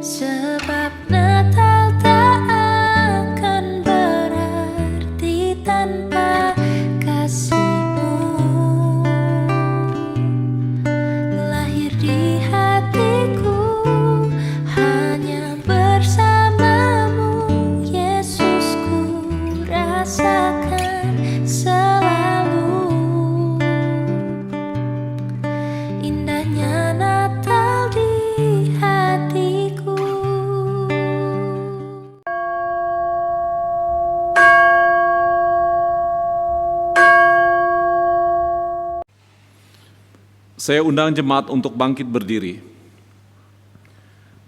sebab Natal tak akan berarti tanpa kasih-Mu. Lahir di hatiku hanya bersama-Mu, Yesus, ku rasakan selalu indahnya Natal di hatiku. Saya undang jemaat untuk bangkit berdiri.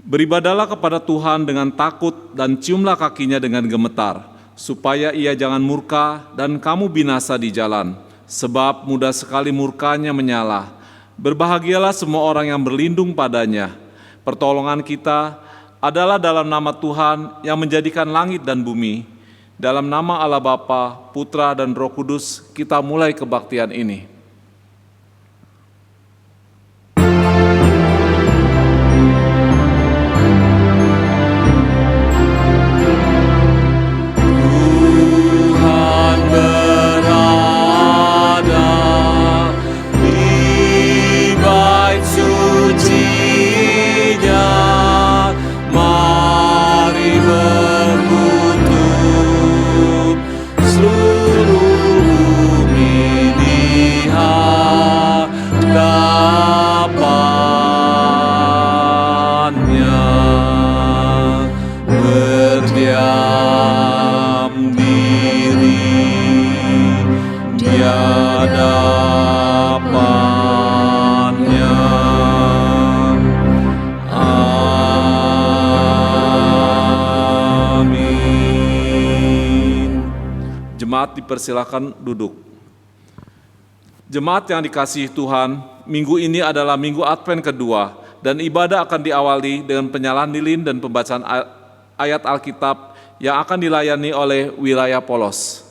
Beribadalah kepada Tuhan dengan takut dan ciumlah kakinya dengan gemetar, supaya ia jangan murka dan kamu binasa di jalan, sebab mudah sekali murkanya menyala. Berbahagialah semua orang yang berlindung padanya. Pertolongan kita adalah dalam nama Tuhan yang menjadikan langit dan bumi. Dalam nama Allah Bapa, Putra dan Roh Kudus, kita mulai kebaktian ini. Jemaat dipersilakan duduk. Jemaat yang dikasihi Tuhan, minggu ini adalah minggu Advent kedua dan ibadah akan diawali dengan penyalahan lilin dan pembacaan ayat Alkitab yang akan dilayani oleh wilayah Polos.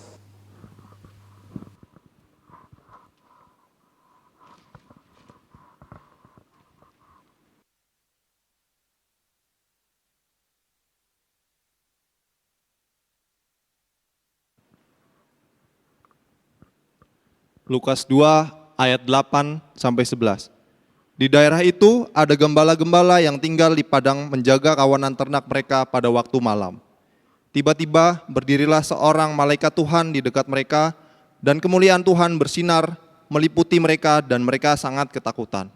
Lukas 2 ayat 8-11. Di daerah itu ada gembala-gembala yang tinggal di padang menjaga kawanan ternak mereka pada waktu malam. Tiba-tiba berdirilah seorang malaikat Tuhan di dekat mereka dan kemuliaan Tuhan bersinar meliputi mereka dan mereka sangat ketakutan.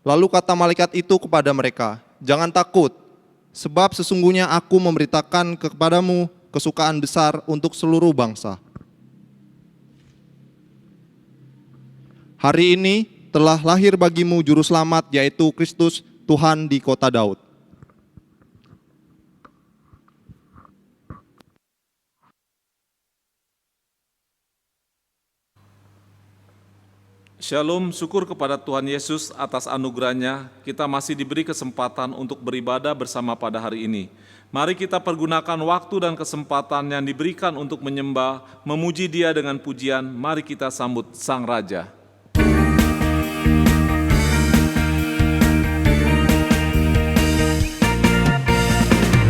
Lalu kata malaikat itu kepada mereka, "Jangan takut, sebab sesungguhnya aku memberitakan kepadamu kesukaan besar untuk seluruh bangsa. Hari ini telah lahir bagimu juru selamat, yaitu Kristus Tuhan di kota Daud. Shalom, syukur kepada Tuhan Yesus atas anugerahnya, kita masih diberi kesempatan untuk beribadah bersama pada hari ini. Mari kita pergunakan waktu dan kesempatan yang diberikan untuk menyembah, memuji Dia dengan pujian. Mari kita sambut Sang Raja.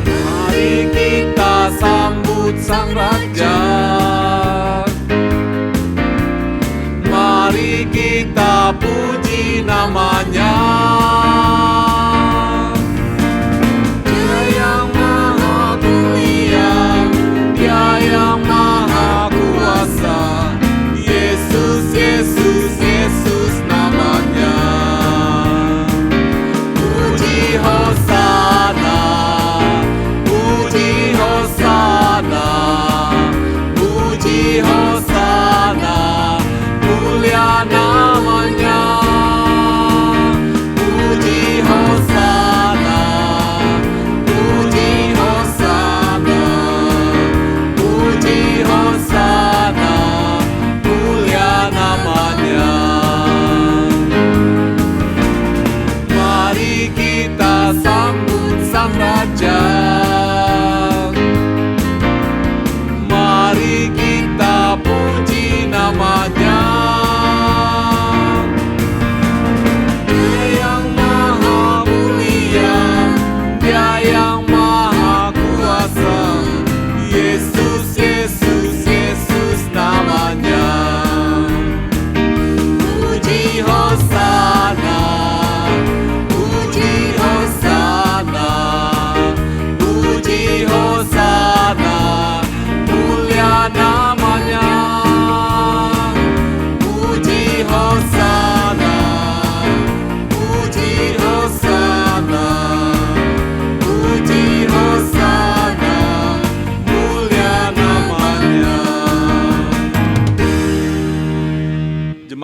Mari kita sambut Sang Raja. Mari kita puji namanya. Dia yang maha mulia, Dia yang maha kuasa. Yesus, Yesus, Yesus namanya. Puji Hosana, puji Hosana.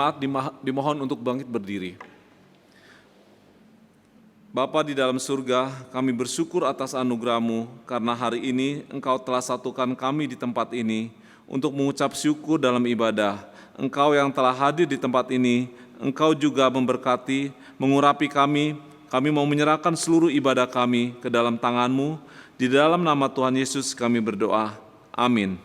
Jemaat dimohon untuk bangkit berdiri. Bapa di dalam surga, kami bersyukur atas anugerah-Mu karena hari ini Engkau telah satukan kami di tempat ini untuk mengucap syukur dalam ibadah. Engkau yang telah hadir di tempat ini, Engkau juga memberkati, mengurapi kami. Kami mau menyerahkan seluruh ibadah kami ke dalam tangan-Mu. Di dalam nama Tuhan Yesus kami berdoa. Amin.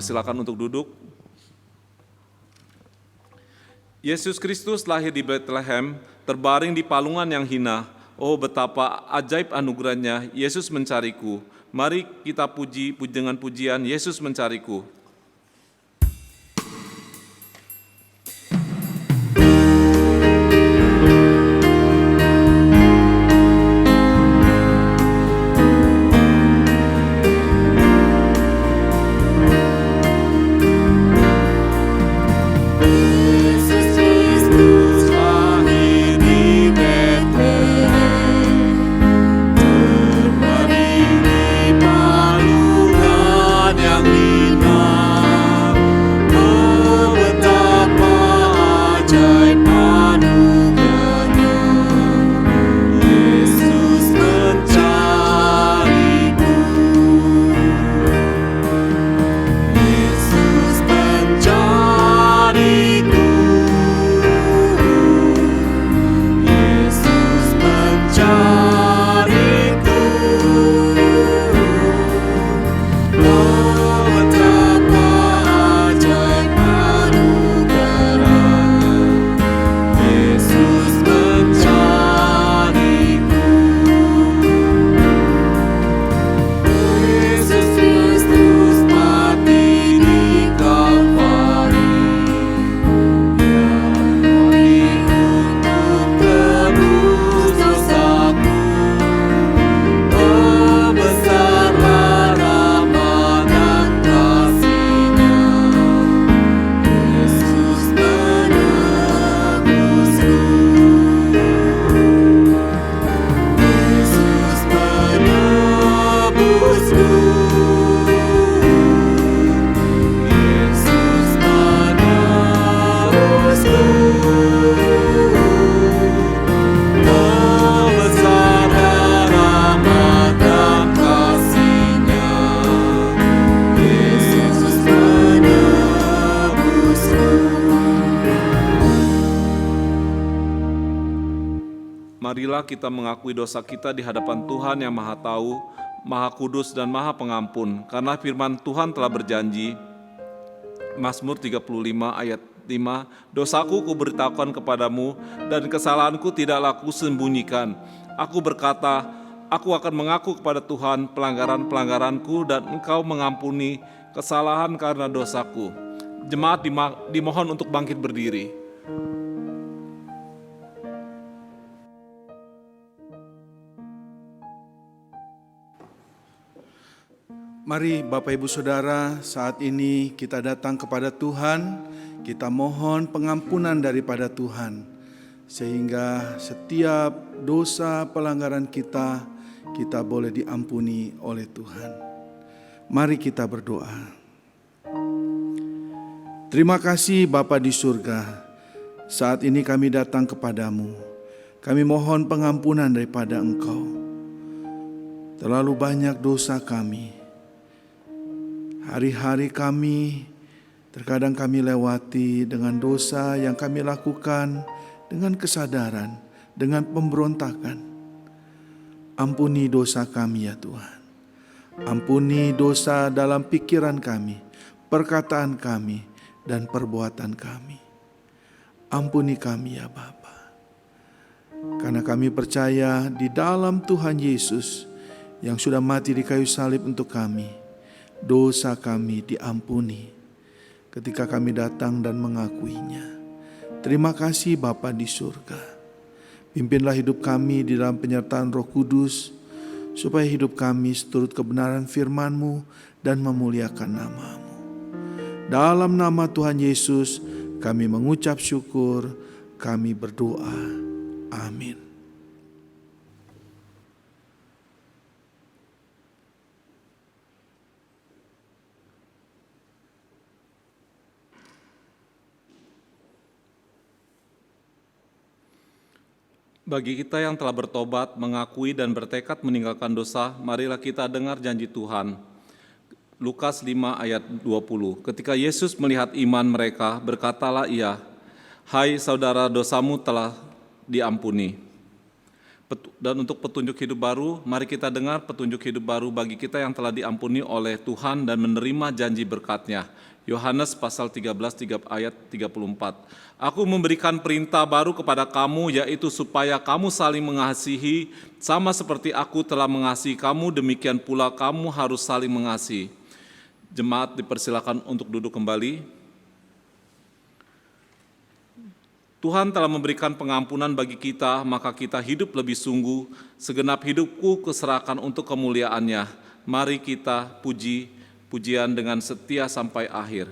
Silakan untuk duduk. Yesus Kristus lahir di Bethlehem, terbaring di palungan yang hina. Oh, betapa ajaib anugerahnya, Yesus mencariku. Mari kita puji dengan pujian, Yesus mencariku. Marilah kita mengakui dosa kita di hadapan Tuhan yang Maha Tahu, Maha Kudus dan Maha Pengampun, karena firman Tuhan telah berjanji, Mazmur 35 ayat 5, dosaku kuberitahukan kepadamu dan kesalahanku tidaklah kusembunyikan. Aku berkata, aku akan mengaku kepada Tuhan pelanggaran-pelanggaranku dan Engkau mengampuni kesalahan karena dosaku. Jemaat dimohon untuk bangkit berdiri. Mari Bapak Ibu Saudara, saat ini kita datang kepada Tuhan, kita mohon pengampunan daripada Tuhan, sehingga setiap dosa pelanggaran kita boleh diampuni oleh Tuhan. Mari kita berdoa. Terima kasih Bapa di surga, saat ini kami datang kepadamu, kami mohon pengampunan daripada Engkau. Terlalu banyak dosa kami. Hari-hari kami, terkadang kami lewati dengan dosa yang kami lakukan dengan kesadaran, dengan pemberontakan. Ampuni dosa kami ya Tuhan. Ampuni dosa dalam pikiran kami, perkataan kami, dan perbuatan kami. Ampuni kami ya Bapa. Karena kami percaya di dalam Tuhan Yesus yang sudah mati di kayu salib untuk kami, dosa kami diampuni ketika kami datang dan mengakuinya. Terima kasih Bapa di surga. Pimpinlah hidup kami di dalam penyertaan Roh Kudus, supaya hidup kami seturut kebenaran firman-Mu dan memuliakan nama-Mu. Dalam nama Tuhan Yesus kami mengucap syukur, kami berdoa. Amin. Bagi kita yang telah bertobat, mengakui dan bertekad meninggalkan dosa, marilah kita dengar janji Tuhan. Lukas 5 ayat 20. Ketika Yesus melihat iman mereka, berkatalah Ia, "Hai saudara, dosamu telah diampuni." Dan untuk petunjuk hidup baru, mari kita dengar petunjuk hidup baru bagi kita yang telah diampuni oleh Tuhan dan menerima janji berkat-Nya. Yohanes pasal 13 ayat 34. Aku memberikan perintah baru kepada kamu, yaitu supaya kamu saling mengasihi, sama seperti aku telah mengasihi kamu, demikian pula kamu harus saling mengasihi. Jemaat dipersilakan untuk duduk kembali. Tuhan telah memberikan pengampunan bagi kita, maka kita hidup lebih sungguh. Segenap hidupku kuserahkan untuk kemuliaan-Nya. Mari kita puji pujian dengan setia sampai akhir.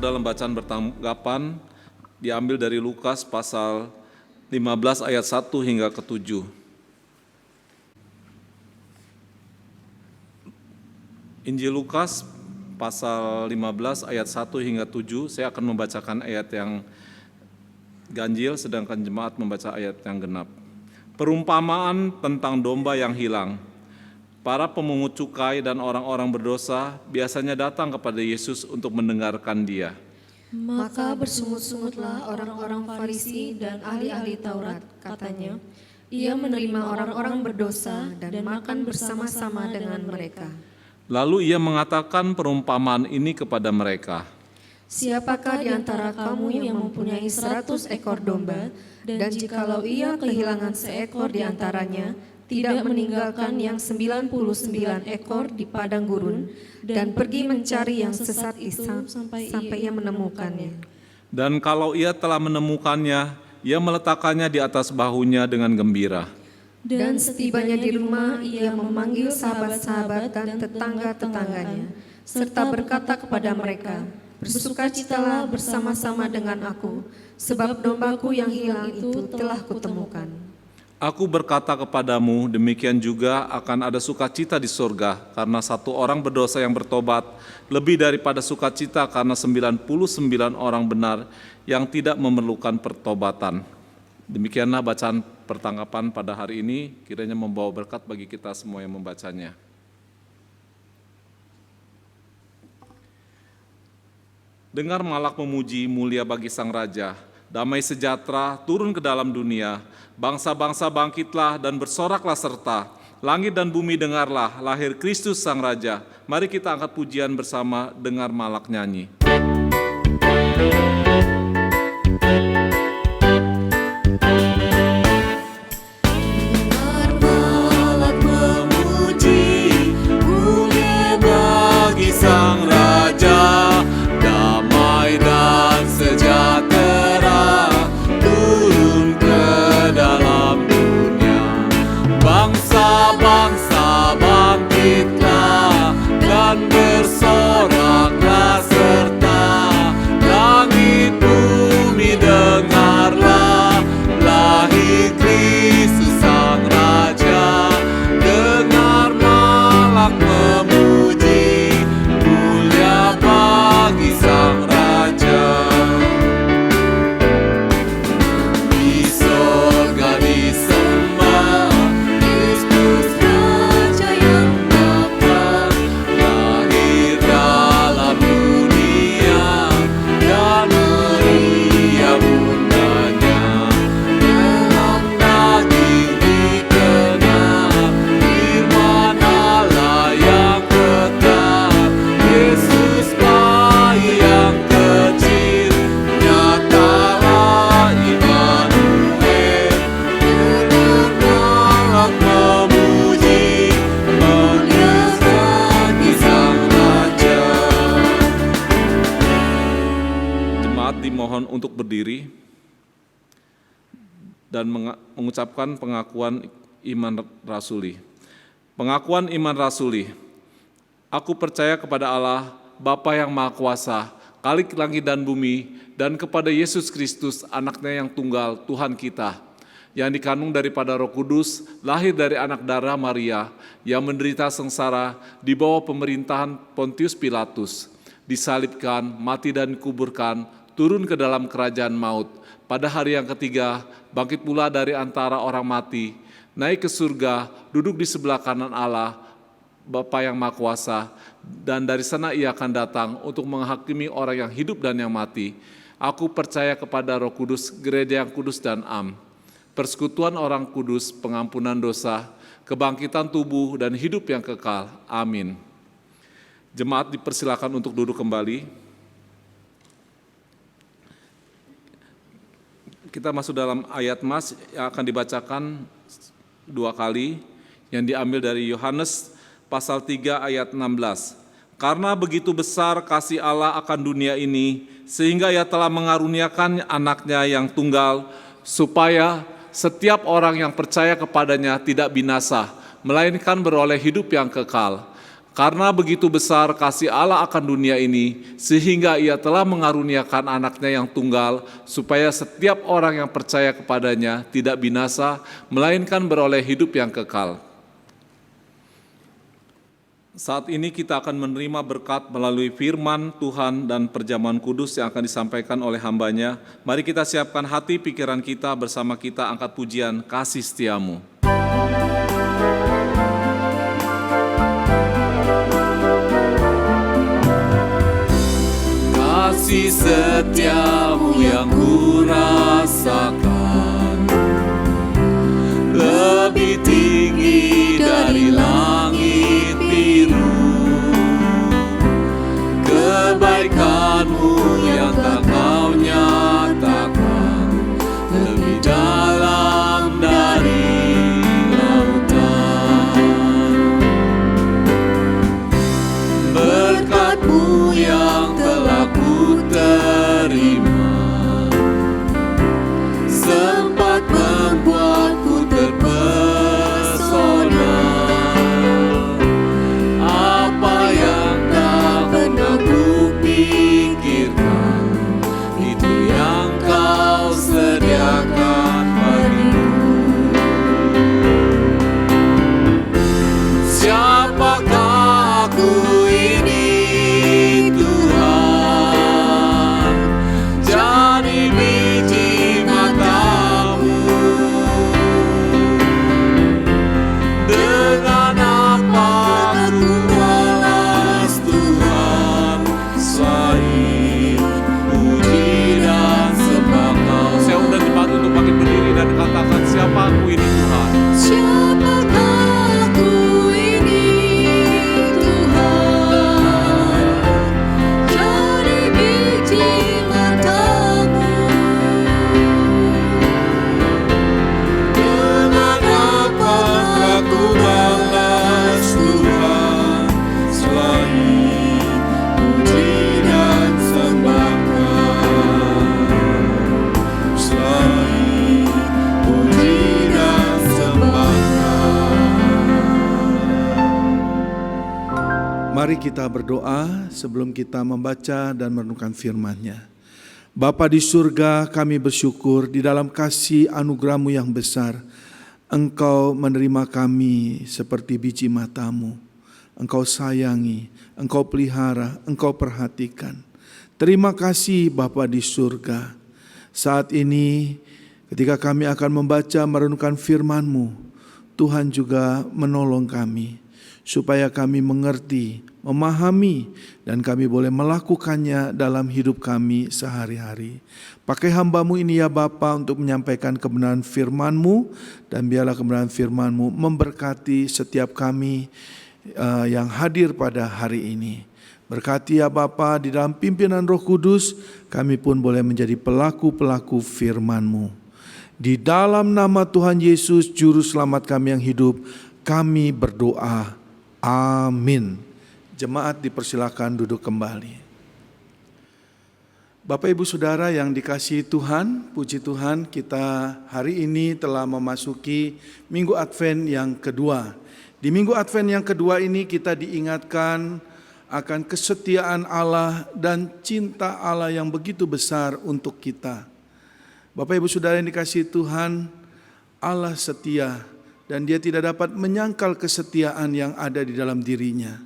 Dalam bacaan bertanggapan diambil dari Lukas pasal 15 ayat 1 hingga ke-7. Injil Lukas pasal 15 ayat 1 hingga 7, saya akan membacakan ayat yang ganjil sedangkan jemaat membaca ayat yang genap. Perumpamaan tentang domba yang hilang. Para pemungut cukai dan orang-orang berdosa biasanya datang kepada Yesus untuk mendengarkan Dia. Maka bersungut-sungutlah orang-orang Farisi dan ahli-ahli Taurat, katanya, ia menerima orang-orang berdosa dan makan bersama-sama dengan mereka. Lalu Ia mengatakan perumpamaan ini kepada mereka. Siapakah di antara kamu yang mempunyai 100 ekor domba, dan jikalau ia kehilangan seekor di antaranya, tidak meninggalkan yang 99 ekor di padang gurun, dan pergi mencari yang sesat itu sampai ia menemukannya. Dan kalau ia telah menemukannya, ia meletakkannya di atas bahunya dengan gembira. Dan setibanya di rumah, ia memanggil sahabat-sahabat dan tetangga-tetangganya, serta berkata kepada mereka, bersukacitalah bersama-sama dengan aku, sebab dombaku yang hilang itu telah kutemukan. Aku berkata kepadamu, demikian juga akan ada sukacita di surga, karena satu orang berdosa yang bertobat, lebih daripada sukacita karena 99 orang benar yang tidak memerlukan pertobatan. Demikianlah bacaan pertangkapan pada hari ini, kiranya membawa berkat bagi kita semua yang membacanya. Dengar malak memuji, mulia bagi Sang Raja, damai sejahtera turun ke dalam dunia, bangsa-bangsa bangkitlah dan bersoraklah serta, langit dan bumi dengarlah, lahir Kristus Sang Raja. Mari kita angkat pujian bersama, dengar malak nyanyi. Sang Raja, damai dan sejahtera turun ke dalam dunia. Bangsa-bangsa bangkitlah dan bersoraklah serta, langit bumi dengarlah, lahir Kristus Sang Raja. Dengar malak memuji, mulia bagi Sang Raja. Di sorga disembah Kristus Raja yang dapat lahir dalam dunia, dan Maria bundanya dalam daging dikena firman Allah yang kekal. Yesus bayi yang kecil, nyatalah Immanuel. Dengar malak memuji, mulia bagi Sang Raja. Jemaat dimohon untuk berdiri dan mengucapkan pengakuan iman rasuli. Pengakuan iman rasuli. Aku percaya kepada Allah, Bapa yang Maha Kuasa, Khalik langit dan bumi, dan kepada Yesus Kristus, Anaknya yang tunggal, Tuhan kita, yang dikandung daripada Roh Kudus, lahir dari anak darah Maria, yang menderita sengsara di bawah pemerintahan Pontius Pilatus, disalibkan, mati dan dikuburkan, turun ke dalam kerajaan maut. Pada hari yang ketiga, bangkit pula dari antara orang mati, naik ke surga, duduk di sebelah kanan Allah, Bapa yang Maha Kuasa, dan dari sana Ia akan datang untuk menghakimi orang yang hidup dan yang mati. Aku percaya kepada Roh Kudus, gereja yang kudus dan am, persekutuan orang kudus, pengampunan dosa, kebangkitan tubuh dan hidup yang kekal. Amin. Jemaat dipersilakan untuk duduk kembali. Kita masuk dalam ayat mas yang akan dibacakan 2 kali, yang diambil dari Yohanes pasal 3 ayat 16. Karena begitu besar kasih Allah akan dunia ini, sehingga Ia telah mengaruniakan anaknya yang tunggal, supaya setiap orang yang percaya kepadanya tidak binasa, melainkan beroleh hidup yang kekal. Karena begitu besar kasih Allah akan dunia ini, sehingga Ia telah mengaruniakan anaknya yang tunggal, supaya setiap orang yang percaya kepadanya tidak binasa, melainkan beroleh hidup yang kekal. Saat ini kita akan menerima berkat melalui firman Tuhan dan perjamuan kudus yang akan disampaikan oleh hamba-Nya. Mari kita siapkan hati pikiran kita, bersama kita angkat pujian Kasih Setiamu. kasih setiamu yang kurasakan lebih tinggi dari langit biru. Kebaikanmu yang tak kau nyatakan lebih dalam dari lautan. Berkat-Mu yang telah ku terima sempat membuatku terpesona. Apa yang tak pernah ku pikirkan, itu yang kau sediakan bagiku. Siapakah aku ini, Tuhan? Jadi biji mata-Mu. Dengan apa aku balas Tuhan selain puji dan sembah Kau. Saya undang jemaat untuk bangkit berdiri dan katakan, siapa aku ini Tuhan? Siapakah aku ini, Tuhan? Jadi biji mata-Mu. Dengan apa aku balas Tuhan selain puji dan sembah Kau. Selain puji dan sembah Mari kita berdoa sebelum kita membaca dan merenungkan firman-Nya. Bapa di surga, kami bersyukur di dalam kasih anugerah-Mu yang besar. Engkau menerima kami seperti biji mata-Mu. Engkau sayangi, Engkau pelihara, Engkau perhatikan. Terima kasih Bapa di surga. Saat ini ketika kami akan membaca merenungkan firman-Mu, Tuhan juga menolong kami supaya kami mengerti, memahami, dan kami boleh melakukannya dalam hidup kami sehari-hari. Pakai hamba-Mu ini ya Bapa untuk menyampaikan kebenaran firman-Mu, dan biarlah kebenaran firman-Mu memberkati setiap kami yang hadir pada hari ini. Berkati ya Bapa, di dalam pimpinan Roh Kudus, kami pun boleh menjadi pelaku-pelaku firman-Mu. Di dalam nama Tuhan Yesus, Juru Selamat kami yang hidup, kami berdoa. Amin. Jemaat dipersilakan duduk kembali. Bapak Ibu Saudara yang dikasihi Tuhan, puji Tuhan, kita hari ini telah memasuki Minggu Advent yang kedua. Di Minggu Advent yang kedua ini kita diingatkan akan kesetiaan Allah dan cinta Allah yang begitu besar untuk kita. Bapak Ibu Saudara yang dikasihi Tuhan, Allah setia dan Dia tidak dapat menyangkal kesetiaan yang ada di dalam dirinya.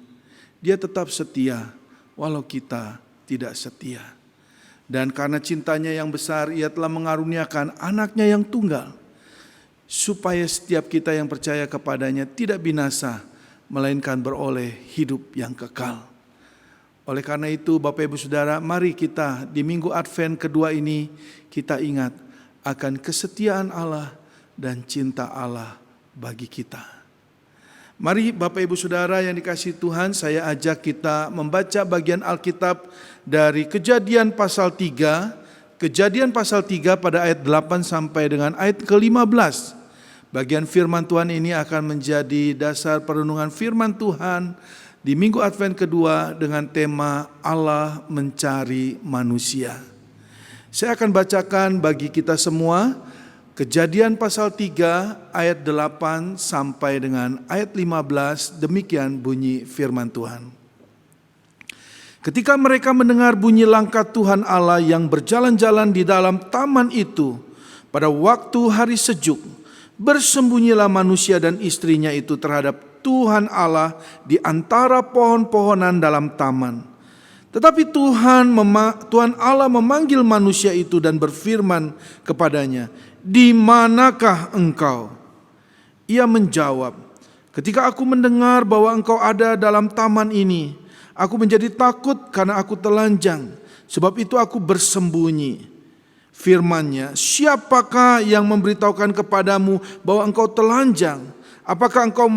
Dia tetap setia walau kita tidak setia. Dan karena cintanya yang besar, Ia telah mengaruniakan anaknya yang tunggal, supaya setiap kita yang percaya kepadanya tidak binasa, melainkan beroleh hidup yang kekal. Oleh karena itu Bapak Ibu Saudara, mari kita di Minggu Advent kedua ini kita ingat akan kesetiaan Allah dan cinta Allah bagi kita. Mari Bapak Ibu Saudara yang dikasihi Tuhan, saya ajak kita membaca bagian Alkitab dari Kejadian pasal 3, Kejadian pasal 3 pada ayat 8 sampai dengan ayat ke-15. Bagian firman Tuhan ini akan menjadi dasar perenungan firman Tuhan di Minggu Advent kedua dengan tema Allah mencari manusia. Saya akan bacakan bagi kita semua Kejadian pasal 3 ayat 8 sampai dengan ayat 15, demikian bunyi firman Tuhan. Ketika mereka mendengar bunyi langkah Tuhan Allah yang berjalan-jalan di dalam taman itu, pada waktu hari sejuk, bersembunyilah manusia dan istrinya itu terhadap Tuhan Allah di antara pohon-pohonan dalam taman. Tetapi Tuhan Allah memanggil manusia itu dan berfirman kepadanya, "Di manakah engkau?" Ia menjawab, "Ketika aku mendengar bahwa engkau ada dalam taman ini, aku menjadi takut karena aku telanjang, Sebab itu aku bersembunyi. Firman-Nya, siapakah yang memberitahukan kepadamu bahwa engkau telanjang? Apakah engkau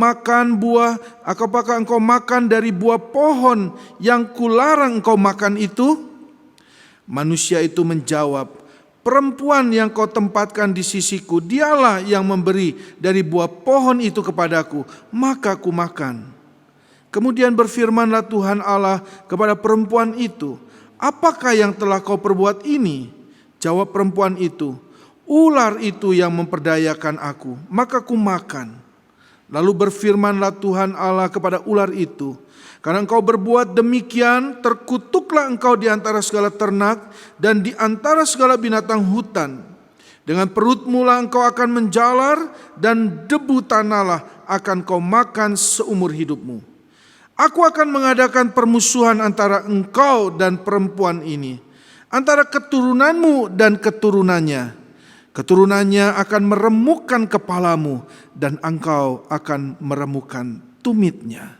makan dari buah pohon yang kularang engkau makan itu? Manusia itu menjawab, perempuan yang kau tempatkan di sisiku, dialah yang memberi dari buah pohon itu kepadaku, maka ku makan. Kemudian berfirmanlah Tuhan Allah kepada perempuan itu, apakah yang telah kau perbuat ini? Jawab perempuan itu, ular itu yang memperdayakan aku, maka ku makan. Lalu berfirmanlah Tuhan Allah kepada ular itu, karena engkau berbuat demikian, terkutuklah engkau di antara segala ternak dan di antara segala binatang hutan. Dengan perutmu lah engkau akan menjalar, dan debu tanahlah akan kau makan seumur hidupmu. Aku akan mengadakan permusuhan antara engkau dan perempuan ini, antara keturunanmu dan keturunannya. Keturunannya akan meremukkan kepalamu, dan engkau akan meremukkan tumitnya.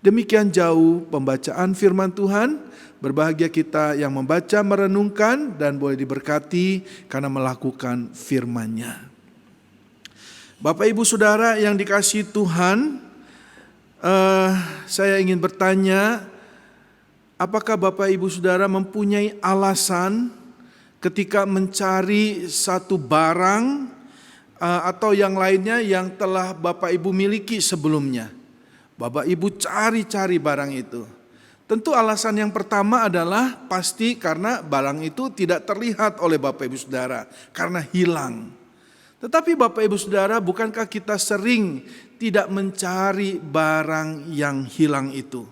Demikian jauh pembacaan firman Tuhan. Berbahagia kita yang membaca, merenungkan, dan boleh diberkati karena melakukan firman-Nya. Bapak Ibu Saudara yang dikasihi Tuhan, saya ingin bertanya, apakah Bapak Ibu Saudara mempunyai alasan ketika mencari satu barang atau yang lainnya yang telah Bapak Ibu miliki sebelumnya? Bapak Ibu cari-cari barang itu. Tentu alasan yang pertama adalah pasti karena barang itu tidak terlihat oleh Bapak Ibu Saudara, karena hilang. Tetapi Bapak Ibu Saudara, bukankah kita sering tidak mencari barang yang hilang itu?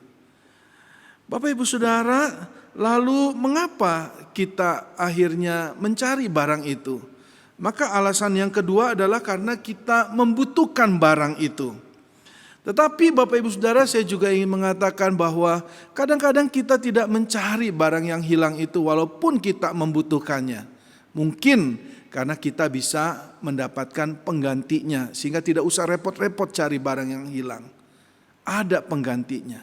Bapak Ibu Saudara, lalu mengapa kita akhirnya mencari barang itu? Maka alasan yang kedua adalah karena kita membutuhkan barang itu. Tetapi Bapak Ibu Saudara, saya juga ingin mengatakan bahwa kadang-kadang kita tidak mencari barang yang hilang itu walaupun kita membutuhkannya. Mungkin karena kita bisa mendapatkan penggantinya sehingga tidak usah repot-repot cari barang yang hilang. Ada penggantinya.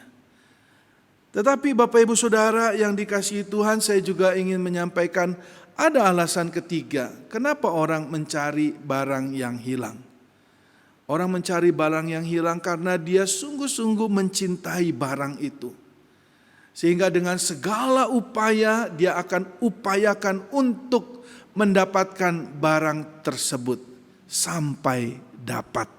Tetapi Bapak Ibu Saudara yang dikasihi Tuhan, saya juga ingin menyampaikan ada alasan ketiga. Kenapa orang mencari barang yang hilang? Orang mencari barang yang hilang karena dia sungguh-sungguh mencintai barang itu. Sehingga dengan segala upaya dia akan upayakan untuk mendapatkan barang tersebut sampai dapat.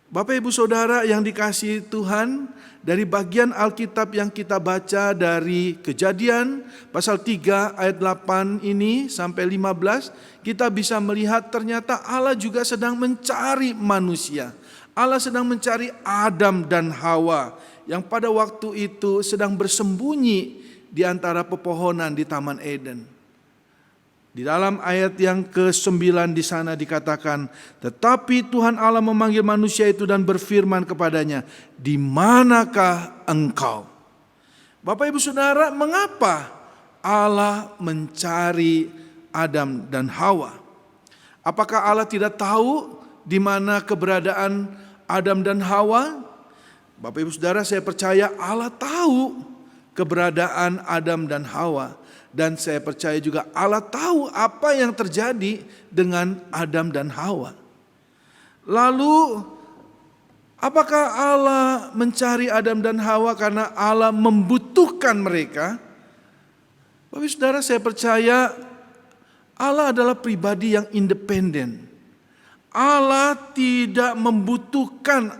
Bapak Ibu Saudara yang dikasihi Tuhan, dari bagian Alkitab yang kita baca dari Kejadian pasal 3 ayat 8 ini sampai 15, kita bisa melihat ternyata Allah juga sedang mencari manusia. Allah sedang mencari Adam dan Hawa yang pada waktu itu sedang bersembunyi di antara pepohonan di Taman Eden. Di dalam ayat yang ke-9 di sana dikatakan, tetapi Tuhan Allah memanggil manusia itu dan berfirman kepadanya, di manakah engkau? Bapak Ibu Saudara, mengapa Allah mencari Adam dan Hawa? Apakah Allah tidak tahu di mana keberadaan Adam dan Hawa? Bapak Ibu Saudara, saya percaya Allah tahu keberadaan Adam dan Hawa. Dan saya percaya juga Allah tahu apa yang terjadi dengan Adam dan Hawa. Lalu apakah Allah mencari Adam dan Hawa karena Allah membutuhkan mereka? Bapak Saudara, saya percaya Allah adalah pribadi yang independen. Allah tidak membutuhkan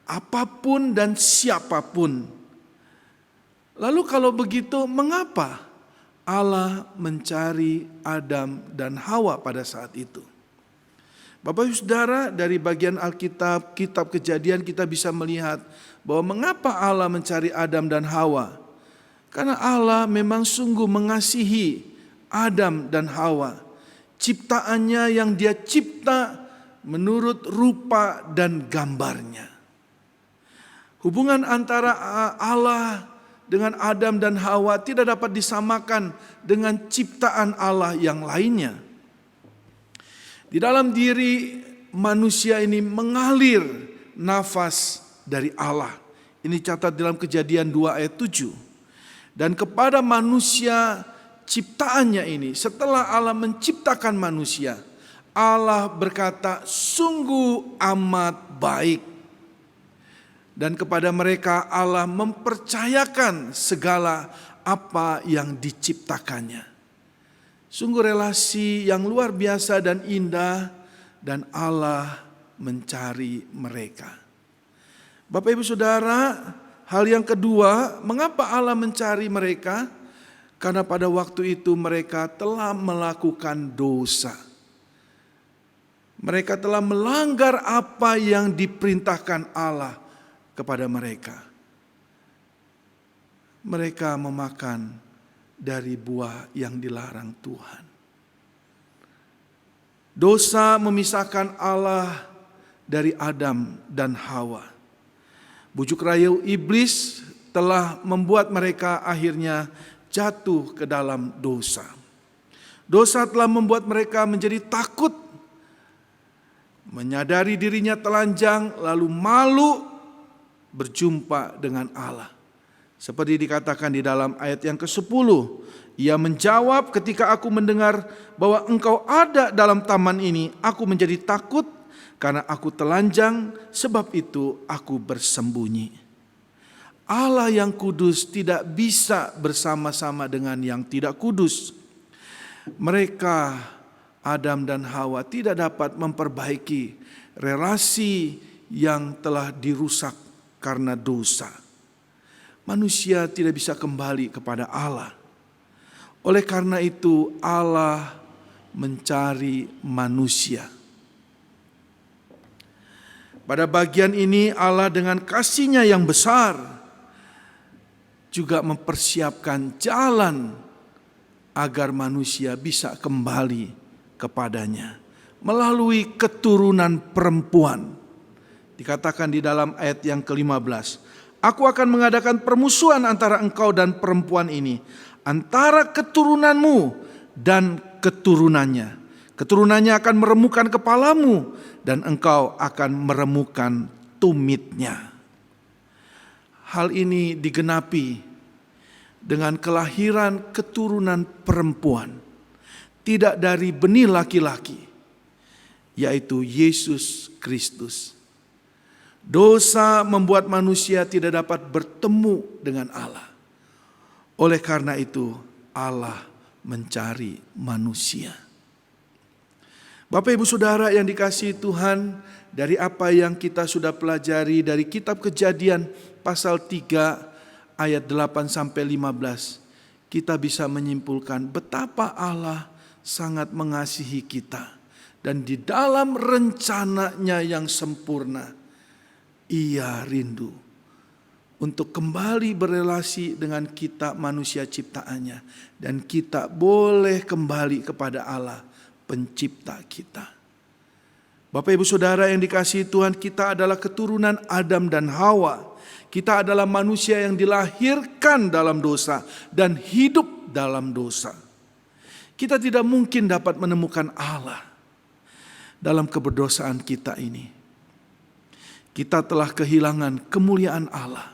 apapun dan siapapun. Lalu kalau begitu, mengapa Allah mencari Adam dan Hawa pada saat itu? Bapak Ibu Saudara, dari bagian Alkitab, kitab Kejadian kita bisa melihat bahwa mengapa Allah mencari Adam dan Hawa? Karena Allah memang sungguh mengasihi Adam dan Hawa. Ciptaannya yang Dia cipta menurut rupa dan gambarnya. Hubungan antara Allah dengan Adam dan Hawa tidak dapat disamakan dengan ciptaan Allah yang lainnya. Di dalam diri manusia ini mengalir nafas dari Allah. Ini catat dalam Kejadian 2 ayat 7. Dan kepada manusia ciptaannya ini, setelah Allah menciptakan manusia, Allah berkata, sungguh amat baik. Dan kepada mereka Allah mempercayakan segala apa yang diciptakannya. Sungguh relasi yang luar biasa dan indah, dan Allah mencari mereka. Bapak Ibu Saudara, hal yang kedua, mengapa Allah mencari mereka? Karena pada waktu itu mereka telah melakukan dosa. Mereka telah melanggar apa yang diperintahkan Allah kepada mereka. Mereka memakan dari buah yang dilarang Tuhan. Dosa memisahkan Allah dari Adam dan Hawa. Bujuk rayu iblis telah membuat mereka akhirnya jatuh ke dalam dosa. Dosa telah membuat mereka menjadi takut, menyadari dirinya telanjang, lalu malu berjumpa dengan Allah. Seperti dikatakan di dalam ayat yang ke-10, ia menjawab, ketika aku mendengar bahwa engkau ada dalam taman ini, aku menjadi takut karena aku telanjang, sebab itu aku bersembunyi. Allah yang kudus tidak bisa bersama-sama dengan yang tidak kudus. Mereka, Adam dan Hawa, tidak dapat memperbaiki relasi yang telah dirusak karena dosa. Manusia tidak bisa kembali kepada Allah. Oleh karena itu Allah mencari manusia. Pada bagian ini Allah dengan kasih-Nya yang besar juga mempersiapkan jalan agar manusia bisa kembali kepadanya melalui keturunan perempuan. Dikatakan di dalam ayat yang ke-15, aku akan mengadakan permusuhan antara engkau dan perempuan ini, antara keturunanmu dan keturunannya. Keturunannya akan meremukkan kepalamu dan engkau akan meremukkan tumitnya. Hal ini digenapi dengan kelahiran keturunan perempuan, tidak dari benih laki-laki, yaitu Yesus Kristus. Dosa membuat manusia tidak dapat bertemu dengan Allah. Oleh karena itu Allah mencari manusia. Bapak Ibu Saudara yang dikasihi Tuhan, dari apa yang kita sudah pelajari dari kitab Kejadian pasal 3 ayat 8 sampai 15, kita bisa menyimpulkan betapa Allah sangat mengasihi kita, dan di dalam rencananya yang sempurna Ia rindu untuk kembali berelasi dengan kita manusia ciptaannya, dan kita boleh kembali kepada Allah pencipta kita. Bapak Ibu Saudara yang dikasihi Tuhan, kita adalah keturunan Adam dan Hawa. Kita adalah manusia yang dilahirkan dalam dosa dan hidup dalam dosa. Kita tidak mungkin dapat menemukan Allah dalam keberdosaan kita ini. Kita telah kehilangan kemuliaan Allah.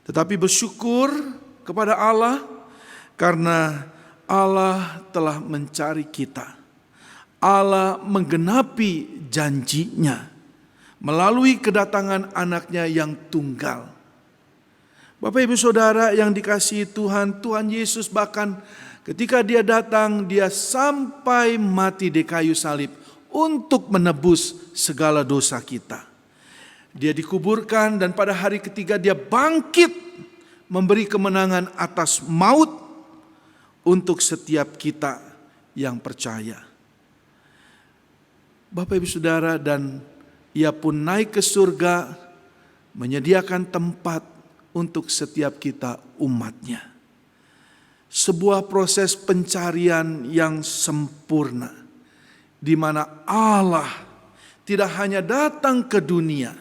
Tetapi bersyukur kepada Allah karena Allah telah mencari kita. Allah menggenapi janji-Nya melalui kedatangan anaknya yang tunggal. Bapak Ibu Saudara yang dikasihi Tuhan, Tuhan Yesus bahkan ketika Dia datang, Dia sampai mati di kayu salib untuk menebus segala dosa kita. Dia dikuburkan dan pada hari ketiga Dia bangkit memberi kemenangan atas maut untuk setiap kita yang percaya. Bapak Ibu Saudara, dan Ia pun naik ke surga menyediakan tempat untuk setiap kita umat-Nya. Sebuah proses pencarian yang sempurna, di mana Allah tidak hanya datang ke dunia,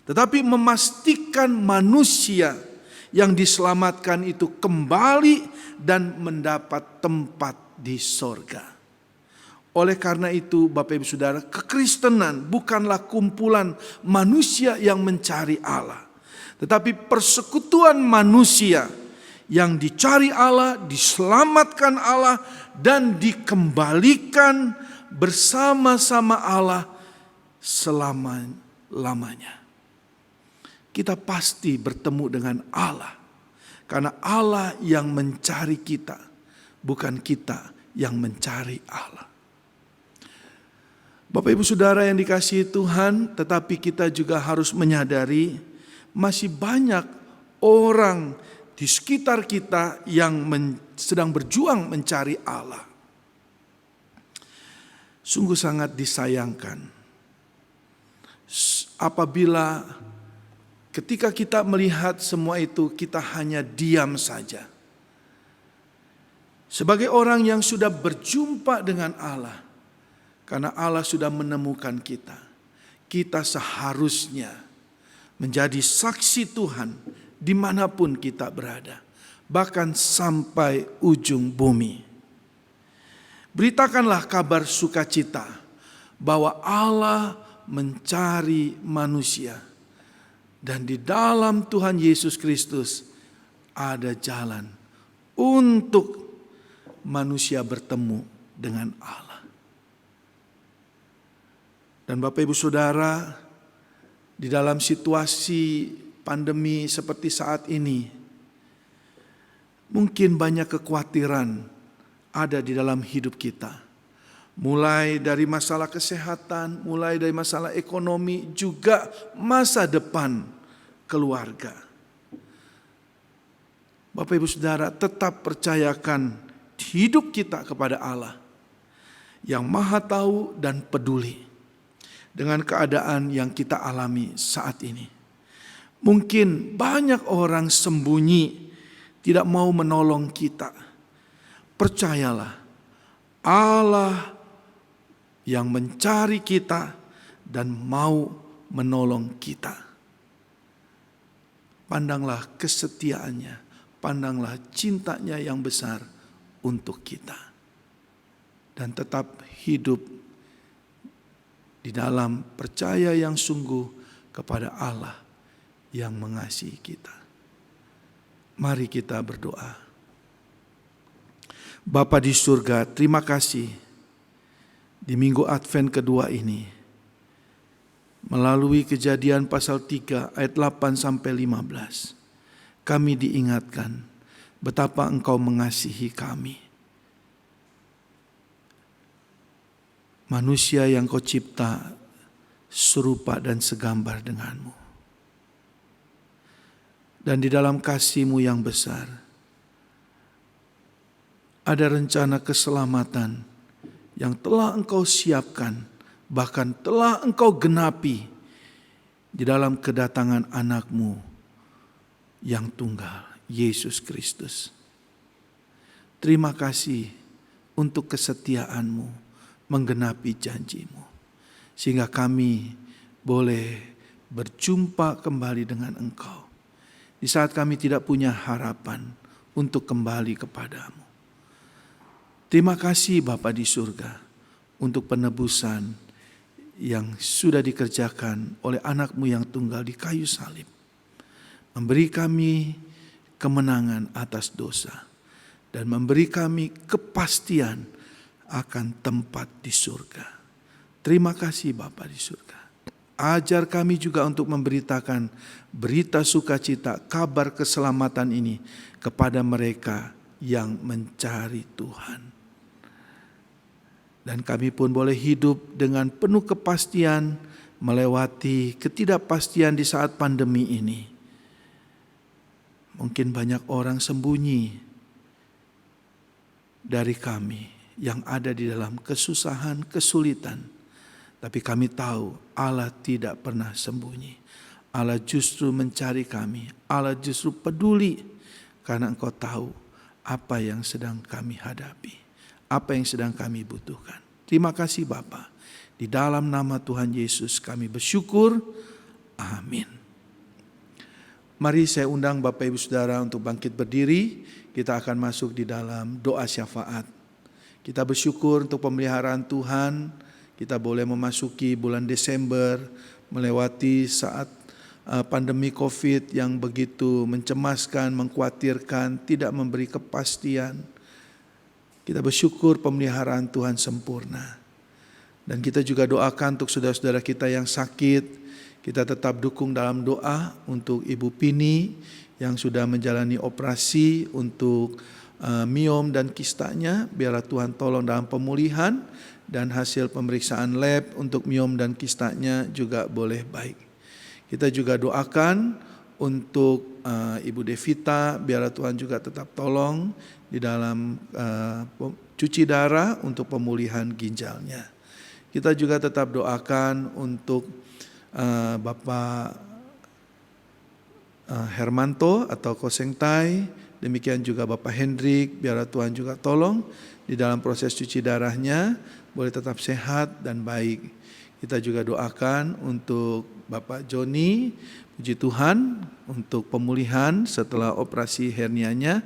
tetapi memastikan manusia yang diselamatkan itu kembali dan mendapat tempat di sorga. Oleh karena itu Bapak Ibu Saudara, kekristenan bukanlah kumpulan manusia yang mencari Allah, tetapi persekutuan manusia yang dicari Allah, diselamatkan Allah, dan dikembalikan bersama-sama Allah selama-lamanya. Kita pasti bertemu dengan Allah, karena Allah yang mencari kita, bukan kita yang mencari Allah. Bapak Ibu Saudara yang dikasihi Tuhan, tetapi kita juga harus menyadari masih banyak orang di sekitar kita yang sedang berjuang mencari Allah. Sungguh sangat disayangkan apabila ketika kita melihat semua itu, kita hanya diam saja. Sebagai orang yang sudah berjumpa dengan Allah, karena Allah sudah menemukan kita, kita seharusnya menjadi saksi Tuhan dimanapun kita berada, bahkan sampai ujung bumi. Beritakanlah kabar sukacita bahwa Allah mencari manusia, dan di dalam Tuhan Yesus Kristus ada jalan untuk manusia bertemu dengan Allah. Dan Bapak Ibu Saudara, di dalam situasi pandemi seperti saat ini, mungkin banyak kekhawatiran ada di dalam hidup kita. Mulai dari masalah kesehatan, mulai dari masalah ekonomi, juga masa depan keluarga. Bapak Ibu Saudara, tetap percayakan hidup kita kepada Allah yang Maha Tahu dan peduli dengan keadaan yang kita alami saat ini. Mungkin banyak orang sembunyi, tidak mau menolong kita. Percayalah, Allah yang mencari kita dan mau menolong kita. Pandanglah kesetiaannya, pandanglah cintanya yang besar untuk kita. Dan tetap hidup di dalam percaya yang sungguh kepada Allah yang mengasihi kita. Mari kita berdoa. Bapa di surga, terima kasih di minggu Advent kedua ini, melalui Kejadian pasal 3 ayat 8 sampai 15, kami diingatkan betapa Engkau mengasihi kami. Manusia yang Kau cipta serupa dan segambar denganmu. Dan di dalam kasih-Mu yang besar, ada rencana keselamatan yang telah Engkau siapkan, bahkan telah Engkau genapi di dalam kedatangan anak-Mu yang tunggal, Yesus Kristus. Terima kasih untuk kesetiaan-Mu menggenapi janji-Mu, sehingga kami boleh berjumpa kembali dengan Engkau di saat kami tidak punya harapan untuk kembali kepadamu. Terima kasih Bapa di surga untuk penebusan yang sudah dikerjakan oleh anak-Mu yang tunggal di kayu salib. Memberi kami kemenangan atas dosa dan memberi kami kepastian akan tempat di surga. Terima kasih Bapa di surga. Ajar kami juga untuk memberitakan berita sukacita, kabar keselamatan ini kepada mereka yang mencari Tuhan. Dan kami pun boleh hidup dengan penuh kepastian melewati ketidakpastian di saat pandemi ini. Mungkin banyak orang sembunyi dari kami yang ada di dalam kesusahan, kesulitan. Tapi kami tahu Allah tidak pernah sembunyi. Allah justru mencari kami. Allah justru peduli karena Engkau tahu apa yang sedang kami hadapi, apa yang sedang kami butuhkan. Terima kasih Bapa. Di dalam nama Tuhan Yesus kami bersyukur. Amin. Mari saya undang Bapak Ibu Saudara untuk bangkit berdiri. Kita akan masuk di dalam doa syafaat. Kita bersyukur untuk pemeliharaan Tuhan. Kita boleh memasuki bulan Desember, melewati saat pandemi COVID yang begitu mencemaskan, mengkhawatirkan, tidak memberi kepastian. Kita bersyukur pemeliharaan Tuhan sempurna. Dan kita juga doakan untuk saudara-saudara kita yang sakit, kita tetap dukung dalam doa untuk Ibu Pini yang sudah menjalani operasi untuk miom dan kistanya. Biarlah Tuhan tolong dalam pemulihan dan hasil pemeriksaan lab untuk miom dan kistanya juga boleh baik. Kita juga doakan untuk Ibu Devita, biarlah Tuhan juga tetap tolong di dalam cuci darah untuk pemulihan ginjalnya. Kita juga tetap doakan untuk Bapak Hermanto atau Kosengtai, demikian juga Bapak Hendrik, biarlah Tuhan juga tolong di dalam proses cuci darahnya boleh tetap sehat dan baik. Kita juga doakan untuk Bapak Joni, puji Tuhan untuk pemulihan setelah operasi hernianya,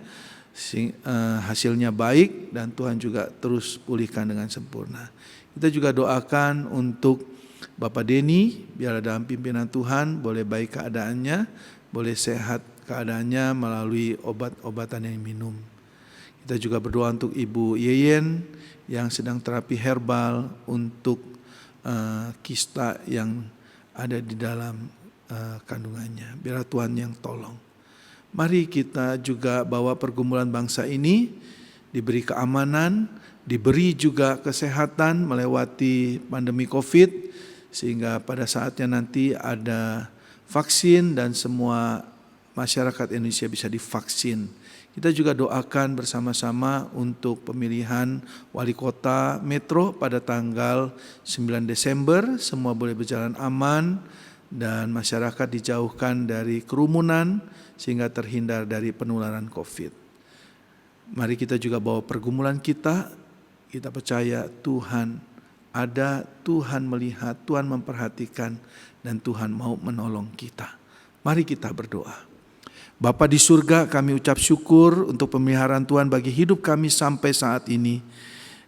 hasilnya baik dan Tuhan juga terus pulihkan dengan sempurna. Kita juga doakan untuk Bapak Denny, biarlah dalam pimpinan Tuhan boleh baik keadaannya, boleh sehat keadaannya melalui obat-obatan yang minum. Kita juga berdoa untuk Ibu Yeyen yang sedang terapi herbal untuk kista yang ada di dalam kandungannya. Biarlah Tuhan yang tolong. Mari kita juga bawa pergumulan bangsa ini diberi keamanan, diberi juga kesehatan melewati pandemi COVID, sehingga pada saatnya nanti ada vaksin dan semua masyarakat Indonesia bisa divaksin. Kita juga doakan bersama-sama untuk pemilihan wali kota Metro pada tanggal 9 Desember, semua boleh berjalan aman dan masyarakat dijauhkan dari kerumunan sehingga terhindar dari penularan COVID. Mari kita juga bawa pergumulan kita percaya Tuhan ada, Tuhan melihat, Tuhan memperhatikan, dan Tuhan mau menolong kita. Mari kita berdoa. Bapa di surga, kami ucap syukur untuk pemeliharaan Tuhan bagi hidup kami sampai saat ini.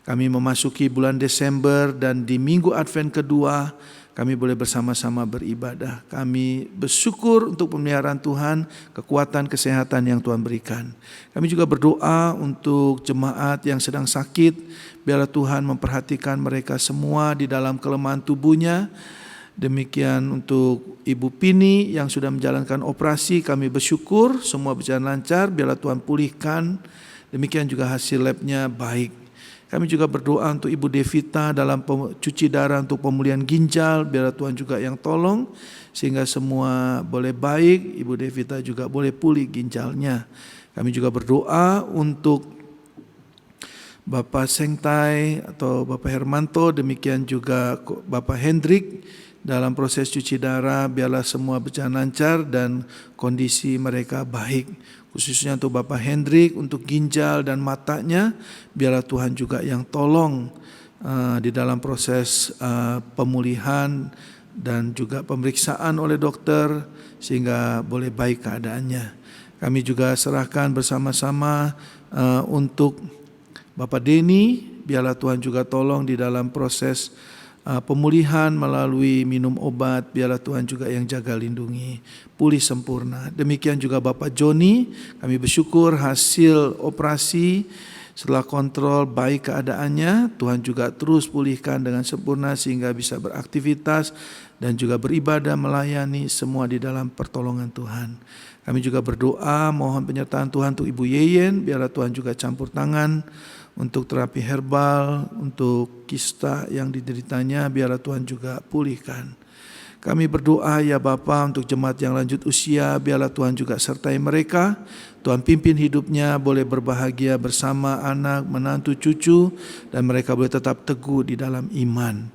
Kami memasuki bulan Desember dan di minggu Advent kedua, kami boleh bersama-sama beribadah. Kami bersyukur untuk pemeliharaan Tuhan, kekuatan, kesehatan yang Tuhan berikan. Kami juga berdoa untuk jemaat yang sedang sakit, biarlah Tuhan memperhatikan mereka semua di dalam kelemahan tubuhnya. Demikian untuk Ibu Pini yang sudah menjalankan operasi, kami bersyukur semua berjalan lancar, biarlah Tuhan pulihkan. Demikian juga hasil labnya baik. Kami juga berdoa untuk Ibu Devita dalam cuci darah untuk pemulihan ginjal, biarlah Tuhan juga yang tolong sehingga semua boleh baik, Ibu Devita juga boleh pulih ginjalnya. Kami juga berdoa untuk Bapak Sengtai atau Bapak Hermanto, demikian juga Bapak Hendrik dalam proses cuci darah, biarlah semua berjalan lancar dan kondisi mereka baik. Khususnya untuk Bapak Hendrik, untuk ginjal dan matanya, biarlah Tuhan juga yang tolong di dalam proses pemulihan dan juga pemeriksaan oleh dokter sehingga boleh baik keadaannya. Kami juga serahkan bersama-sama untuk Bapak Denny, biarlah Tuhan juga tolong di dalam proses pemulihan melalui minum obat, biarlah Tuhan juga yang jaga lindungi, pulih sempurna. Demikian juga Bapak Joni, kami bersyukur hasil operasi setelah kontrol baik keadaannya, Tuhan juga terus pulihkan dengan sempurna sehingga bisa beraktivitas dan juga beribadah melayani semua di dalam pertolongan Tuhan. Kami juga berdoa mohon penyertaan Tuhan untuk Ibu Yeyen, biarlah Tuhan juga campur tangan untuk terapi herbal, untuk kista yang dideritanya, biarlah Tuhan juga pulihkan. Kami berdoa ya Bapa untuk jemaat yang lanjut usia, biarlah Tuhan juga sertai mereka. Tuhan pimpin hidupnya, boleh berbahagia bersama anak, menantu, cucu, dan mereka boleh tetap teguh di dalam iman.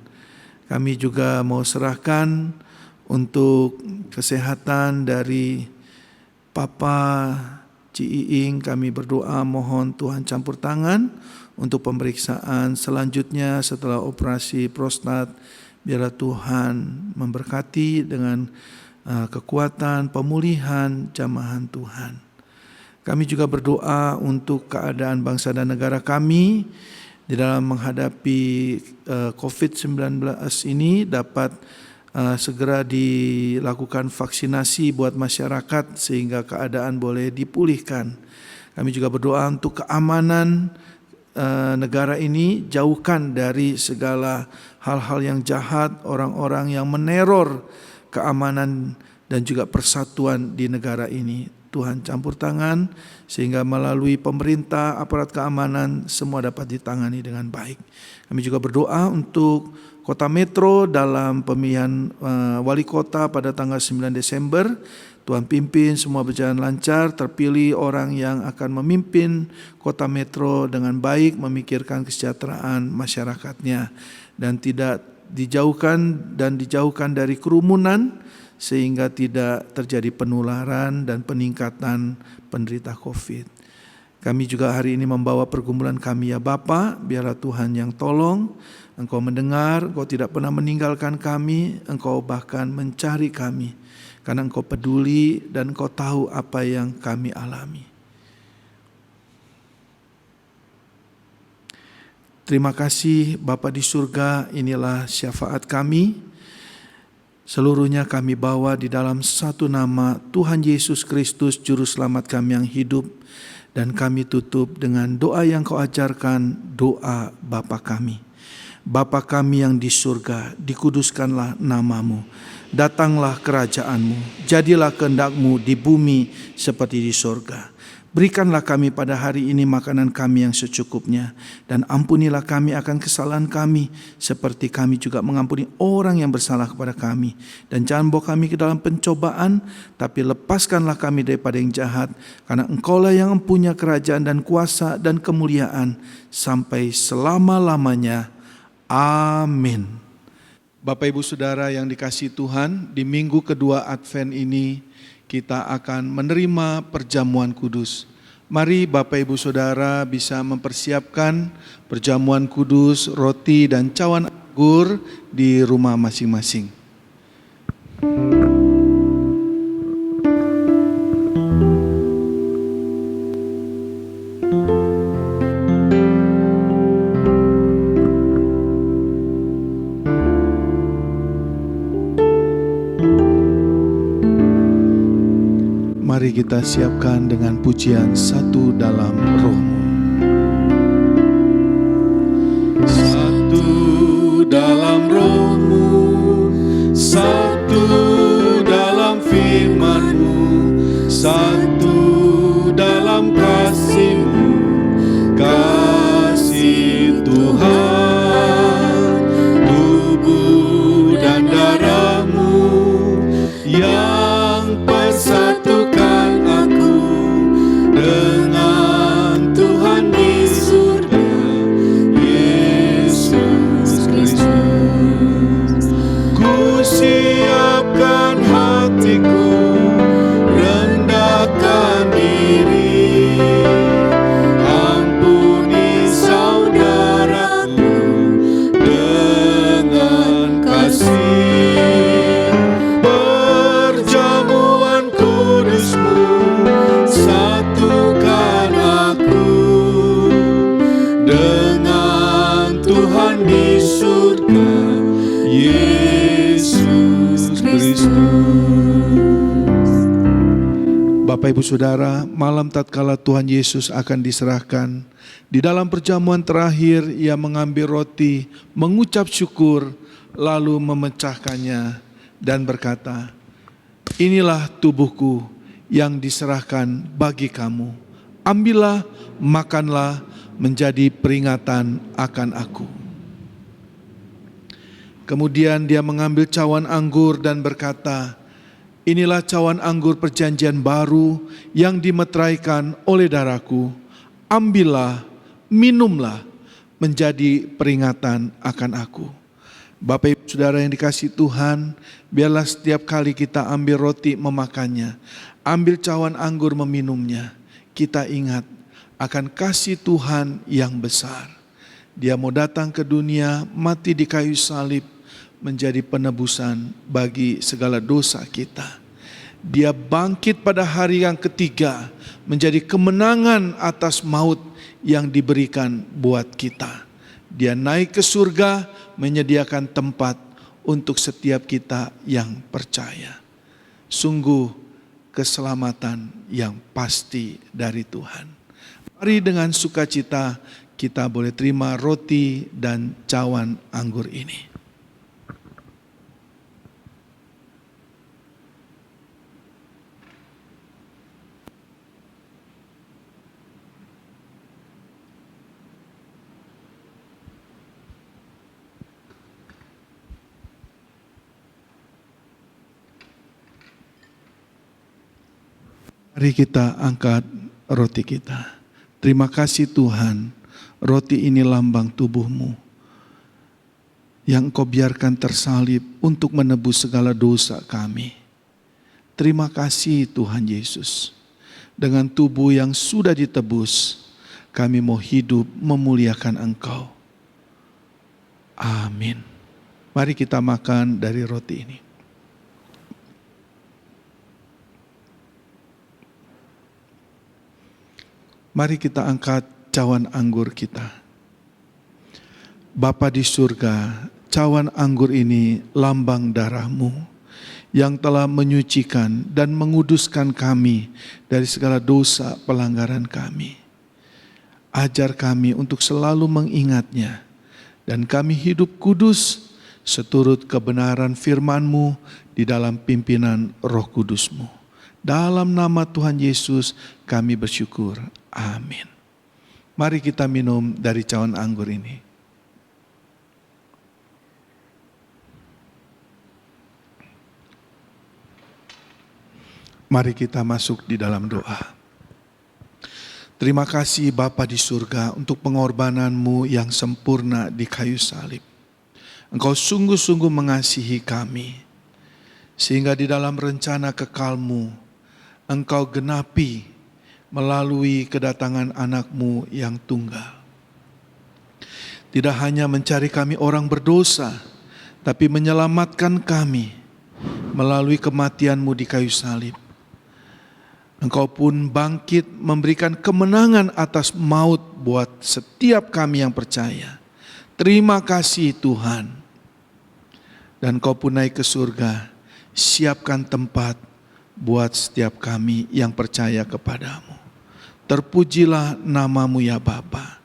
Kami juga mau serahkan untuk kesehatan dari Papa Ci Iing, kami berdoa mohon Tuhan campur tangan untuk pemeriksaan selanjutnya setelah operasi prostat. Biarlah Tuhan memberkati dengan kekuatan pemulihan jamahan Tuhan. Kami juga berdoa untuk keadaan bangsa dan negara kami di dalam menghadapi COVID-19 ini dapat segera dilakukan vaksinasi buat masyarakat sehingga keadaan boleh dipulihkan. Kami juga berdoa untuk keamanan negara ini, jauhkan dari segala hal-hal yang jahat, orang-orang yang meneror keamanan dan juga persatuan di negara ini. Tuhan campur tangan sehingga melalui pemerintah, aparat keamanan semua dapat ditangani dengan baik. Kami juga berdoa untuk Kota Metro dalam pemilihan wali kota pada tanggal 9 Desember. Tuhan pimpin semua berjalan lancar, terpilih orang yang akan memimpin Kota Metro dengan baik, memikirkan kesejahteraan masyarakatnya dan tidak dijauhkan dari kerumunan sehingga tidak terjadi penularan dan peningkatan penderita COVID. Kami juga hari ini membawa pergumulan kami ya Bapa, biarlah Tuhan yang tolong. Engkau mendengar, Engkau tidak pernah meninggalkan kami, Engkau bahkan mencari kami. Karena Engkau peduli dan Engkau tahu apa yang kami alami. Terima kasih Bapa di surga, inilah syafaat kami. Seluruhnya kami bawa di dalam satu nama Tuhan Yesus Kristus Juru Selamat kami yang hidup. Dan kami tutup dengan doa yang Kau ajarkan, doa Bapa kami. Bapa kami yang di surga, dikuduskanlah nama-Mu. Datanglah kerajaan-Mu, jadilah kehendak-Mu di bumi seperti di surga. Berikanlah kami pada hari ini makanan kami yang secukupnya. Dan ampunilah kami akan kesalahan kami, seperti kami juga mengampuni orang yang bersalah kepada kami. Dan jangan bawa kami ke dalam pencobaan, tapi lepaskanlah kami daripada yang jahat. Karena Engkaulah yang mempunyai kerajaan dan kuasa dan kemuliaan sampai selama-lamanya. Amin. Bapak Ibu Saudara yang dikasihi Tuhan, di minggu kedua Advent ini kita akan menerima perjamuan kudus. Mari Bapak Ibu Saudara bisa mempersiapkan perjamuan kudus, roti dan cawan anggur di rumah masing-masing. Mari kita siapkan dengan pujian Satu Dalam Roh-Mu. Satu dalam Roh-Mu, satu dalam firman-Mu, satu dalam kasih-Mu, kasih Tuhan, tubuh dan darah-Mu yang persatukan aku dengan Tuhan di surga, Yesus Kristus. Ku siapkan hatiku, rendahkan diri, ampuni saudaraku dengan kasih. Perjamuan kudus-Mu satukan aku dengan Tuhan di surga, Yesus Kristus. Bapak Ibu Saudara, malam tatkala Tuhan Yesus akan diserahkan, di dalam perjamuan terakhir Ia mengambil roti, mengucap syukur, lalu memecahkannya dan berkata, "Inilah tubuhku yang diserahkan bagi kamu. Ambillah, makanlah, menjadi peringatan akan aku." Kemudian Dia mengambil cawan anggur dan berkata, "Inilah cawan anggur perjanjian baru yang dimeteraikan oleh darahku. Ambillah, minumlah, menjadi peringatan akan aku." Bapak Ibu Saudara yang dikasihi Tuhan, biarlah setiap kali kita ambil roti memakannya, ambil cawan anggur meminumnya, kita ingat akan kasih Tuhan yang besar. Dia mau datang ke dunia, mati di kayu salib, menjadi penebusan bagi segala dosa kita. Dia bangkit pada hari yang ketiga, menjadi kemenangan atas maut yang diberikan buat kita. Dia naik ke surga, menyediakan tempat untuk setiap kita yang percaya. Sungguh keselamatan yang pasti dari Tuhan. Mari dengan sukacita kita boleh terima roti dan cawan anggur ini. Mari kita angkat roti kita. Terima kasih Tuhan, roti ini lambang tubuh-Mu yang Engkau biarkan tersalib untuk menebus segala dosa kami. Terima kasih Tuhan Yesus. Dengan tubuh yang sudah ditebus, kami mau hidup memuliakan Engkau. Amin. Mari kita makan dari roti ini. Mari kita angkat cawan anggur kita. Bapa di surga, cawan anggur ini lambang darah-Mu yang telah menyucikan dan menguduskan kami dari segala dosa pelanggaran kami. Ajar kami untuk selalu mengingatnya dan kami hidup kudus seturut kebenaran firman-Mu di dalam pimpinan Roh Kudus-Mu. Dalam nama Tuhan Yesus kami bersyukur. Amin. Mari kita minum dari cawan anggur ini. Mari kita masuk di dalam doa. Terima kasih Bapa di surga untuk pengorbanan-Mu yang sempurna di kayu salib. Engkau sungguh-sungguh mengasihi kami, sehingga di dalam rencana kekal-Mu, Engkau genapi melalui kedatangan anak-Mu yang tunggal. Tidak hanya mencari kami orang berdosa, tapi menyelamatkan kami melalui kematian-Mu di kayu salib. Engkau pun bangkit memberikan kemenangan atas maut buat setiap kami yang percaya. Terima kasih Tuhan. Dan Engkau pun naik ke surga, siapkan tempat buat setiap kami yang percaya kepadamu. Terpujilah nama-Mu ya Bapa.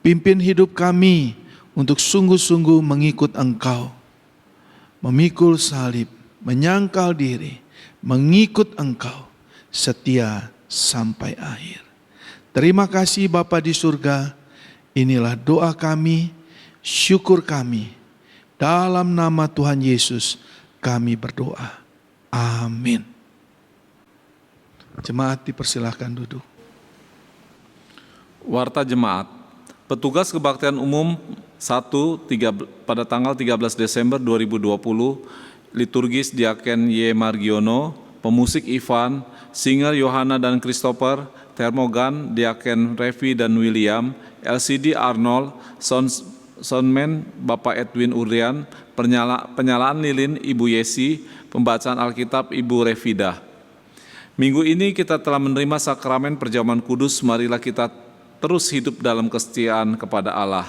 Pimpin hidup kami untuk sungguh-sungguh mengikut Engkau. Memikul salib, menyangkal diri, mengikut Engkau, setia sampai akhir. Terima kasih Bapa di surga. Inilah doa kami, syukur kami. Dalam nama Tuhan Yesus kami berdoa. Amin. Jemaat dipersilahkan duduk. Warta Jemaat, petugas kebaktian umum pada tanggal 13 Desember 2020, liturgis Diaken Y. Margiono, pemusik Ivan, singer Yohana dan Christopher, termogan Diaken Revi dan William, LCD Arnold, soundman Bapak Edwin Urian, penyalaan lilin Ibu Yesi, pembacaan Alkitab Ibu Revida. Minggu ini kita telah menerima sakramen perjamuan kudus, marilah kita terus hidup dalam kesetiaan kepada Allah.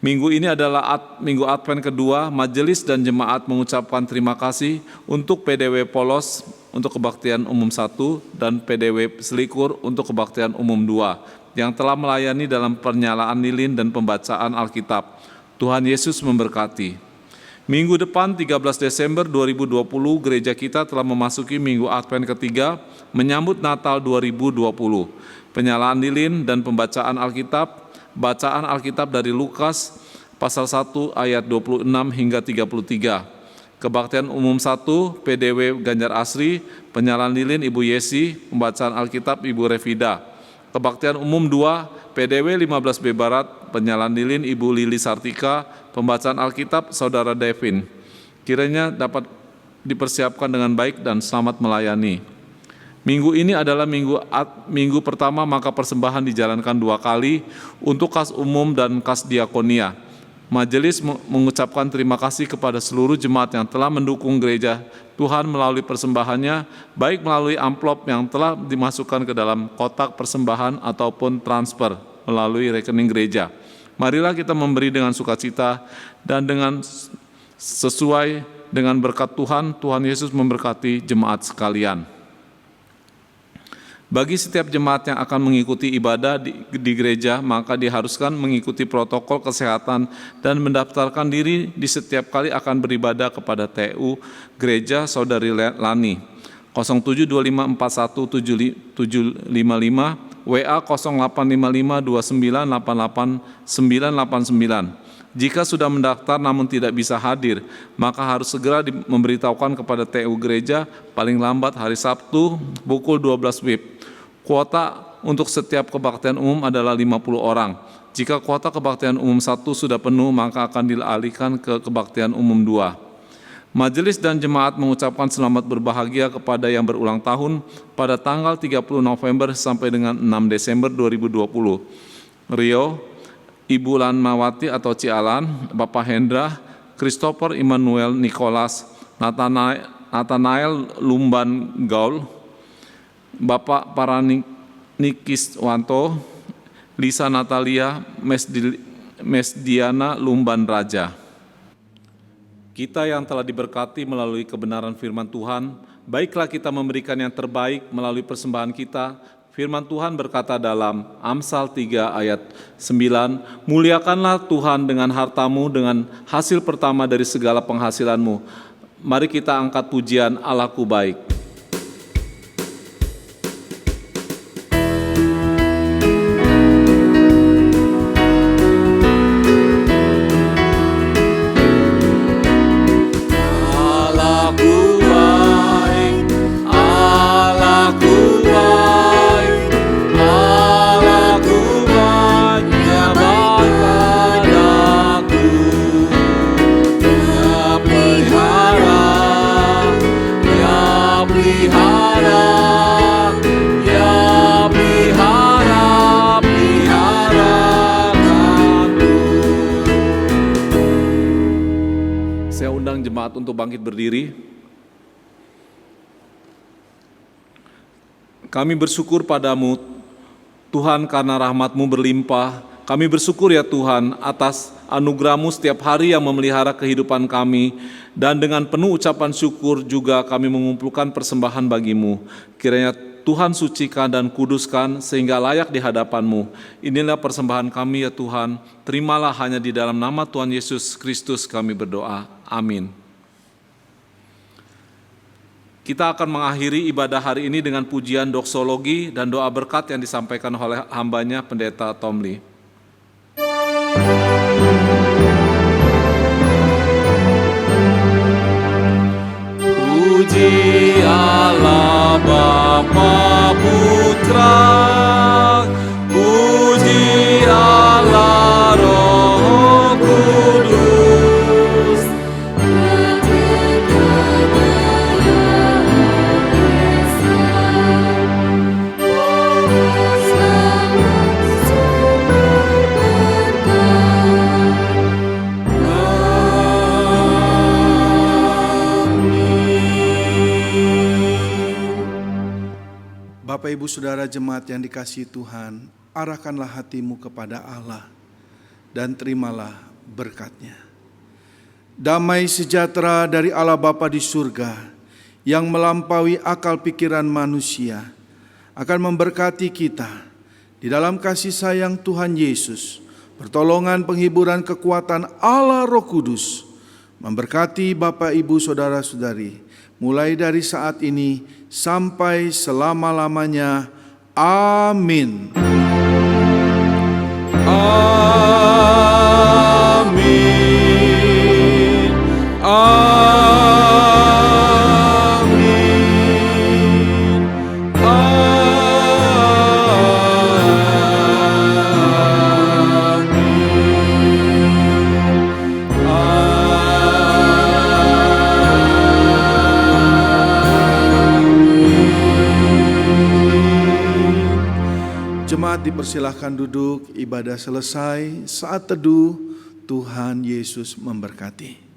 Minggu ini adalah Minggu Advent kedua, majelis dan jemaat mengucapkan terima kasih untuk PDW Polos untuk kebaktian umum 1 dan PDW Selikur untuk kebaktian umum 2 yang telah melayani dalam penyalaan lilin dan pembacaan Alkitab. Tuhan Yesus memberkati. Minggu depan 13 Desember 2020 gereja kita telah memasuki Minggu Advent ketiga menyambut Natal 2020. Penyalaan lilin dan pembacaan Alkitab, bacaan Alkitab dari Lukas pasal 1 ayat 26 hingga 33. Kebaktian umum 1 PDW Ganjar Asri, penyalaan lilin Ibu Yesi, pembacaan Alkitab Ibu Revida. Kebaktian umum 2 PDW 15B Barat, penyalaan lilin Ibu Lili Sartika, pembacaan Alkitab Saudara Devin. Kiranya dapat dipersiapkan dengan baik dan selamat melayani. Minggu ini adalah minggu pertama, maka persembahan dijalankan 2 kali untuk kas umum dan kas diakonia. Majelis mengucapkan terima kasih kepada seluruh jemaat yang telah mendukung gereja Tuhan melalui persembahannya, baik melalui amplop yang telah dimasukkan ke dalam kotak persembahan ataupun transfer melalui rekening gereja. Marilah kita memberi dengan sukacita dan dengan Sesuai dengan berkat Tuhan, Tuhan Yesus memberkati jemaat sekalian. Bagi setiap jemaat yang akan mengikuti ibadah di gereja, maka diharuskan mengikuti protokol kesehatan dan mendaftarkan diri di setiap kali akan beribadah kepada TU Gereja Saudari Lani 0725417755 WA 0855298899. Jika sudah mendaftar namun tidak bisa hadir, maka harus segera memberitahukan kepada TU Gereja paling lambat hari Sabtu pukul 12 WIB. Kuota untuk setiap kebaktian umum adalah 50 orang. Jika kuota kebaktian umum 1 sudah penuh, maka akan dialihkan ke kebaktian umum 2. Majelis dan jemaat mengucapkan selamat berbahagia kepada yang berulang tahun pada tanggal 30 November sampai dengan 6 Desember 2020. Rio, Ibu Lanmawati atau Cialan, Bapak Hendra, Christopher Immanuel Nicholas, Nathanael Lumban Gaul, Bapak Paranikiswanto, Lisa Natalia Mesdiana Lumban Raja. Kita yang telah diberkati melalui kebenaran firman Tuhan, baiklah kita memberikan yang terbaik melalui persembahan kita. Firman Tuhan berkata dalam Amsal 3 ayat 9, muliakanlah Tuhan dengan hartamu, dengan hasil pertama dari segala penghasilanmu. Mari kita angkat pujian Allahku baik. Untuk bangkit berdiri. Kami bersyukur padamu Tuhan karena rahmat-Mu berlimpah. Kami bersyukur ya Tuhan atas anugerah-Mu setiap hari yang memelihara kehidupan kami. Dan dengan penuh ucapan syukur juga kami mengumpulkan persembahan bagi-Mu. Kiranya Tuhan sucikan dan kuduskan sehingga layak di hadapan-Mu. Inilah persembahan kami ya Tuhan. Terimalah hanya di dalam nama Tuhan Yesus Kristus kami berdoa. Amin. Kita akan mengakhiri ibadah hari ini dengan pujian doksologi dan doa berkat yang disampaikan oleh hambanya Pendeta Tomli. Puji Allah Bapa Putra, puji Allah Roh Kudus. Bapak Ibu Saudara jemaat yang dikasihi Tuhan, arahkanlah hatimu kepada Allah dan terimalah berkat-Nya. Damai sejahtera dari Allah Bapa di surga yang melampaui akal pikiran manusia akan memberkati kita di dalam kasih sayang Tuhan Yesus, pertolongan, penghiburan, kekuatan Allah Roh Kudus, memberkati Bapak Ibu Saudara-saudari, mulai dari saat ini sampai selama-lamanya. Amin. Amin. Amin. Jemaat dipersilahkan duduk, ibadah selesai, saat teduh, Tuhan Yesus memberkati.